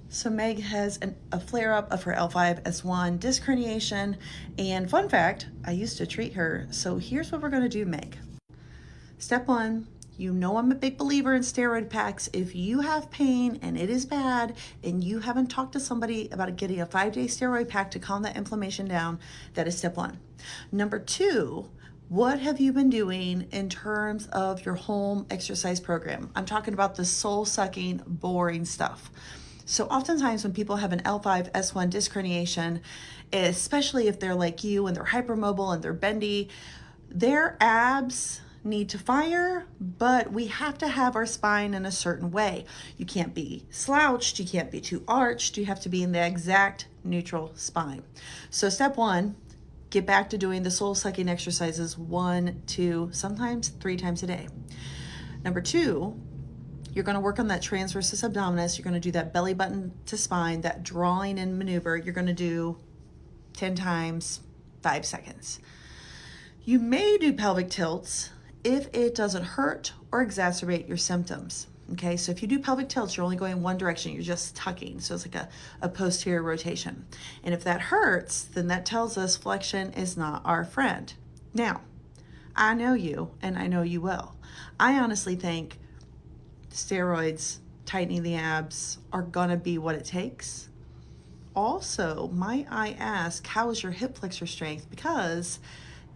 So Meg has a flare-up of her L5-S1 disc herniation, and fun fact, I used to treat her. So here's what we're gonna do, Meg. Step one, you know I'm a big believer in steroid packs. If you have pain and it is bad and you haven't talked to somebody about getting a 5-day steroid pack to calm that inflammation down, that is step one. Number two, what have you been doing in terms of your home exercise program? I'm talking about the soul-sucking, boring stuff. So oftentimes when people have an L5-S1 disc herniation, especially if they're like you and they're hypermobile and they're bendy, their abs need to fire, but we have to have our spine in a certain way. You can't be slouched, you can't be too arched, you have to be in the exact neutral spine. So step one, get back to doing the soul-sucking exercises 1, 2, sometimes 3 times a day. Number two, you're going to work on that transversus abdominis. You're going to do that belly button to spine, that drawing in maneuver. You're going to do 10 times, 5 seconds. You may do pelvic tilts if it doesn't hurt or exacerbate your symptoms. Okay, so if you do pelvic tilts, you're only going one direction, you're just tucking. So it's like a posterior rotation. And if that hurts, then that tells us flexion is not our friend. Now, I know you, and I know you will. I honestly think steroids, tightening the abs are gonna be what it takes. Also, might I ask, how is your hip flexor strength? Because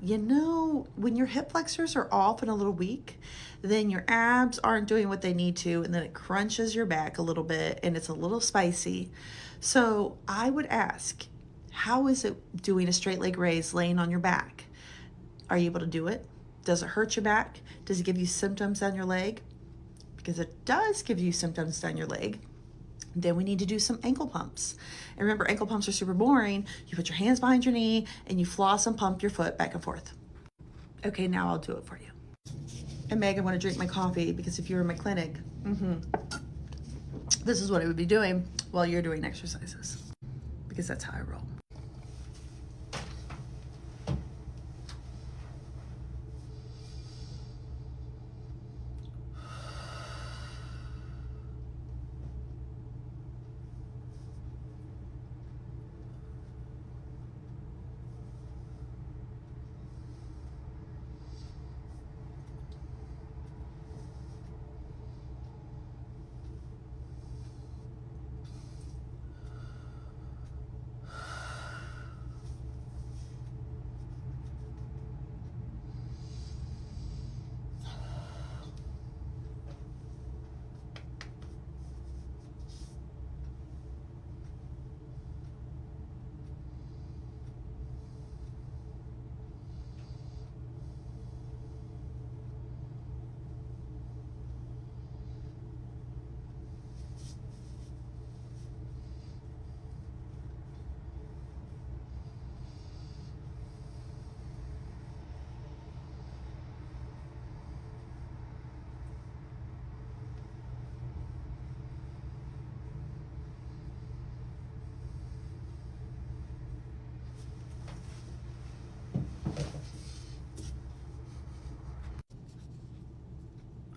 you know, when your hip flexors are off and a little weak, then your abs aren't doing what they need to, and then it crunches your back a little bit and it's a little spicy. So I would ask, how is it doing a straight leg raise laying on your back? Are you able to do it? Does it hurt your back? Does it give you symptoms on your leg? Because it does give you symptoms down your leg, then we need to do some ankle pumps. And remember, ankle pumps are super boring. You put your hands behind your knee and you floss and pump your foot back and forth. Okay, now I'll do it for you. And Meg, I want to drink my coffee because if you were in my clinic, this is what I would be doing while you're doing exercises, because that's how I roll.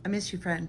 I miss you, friend.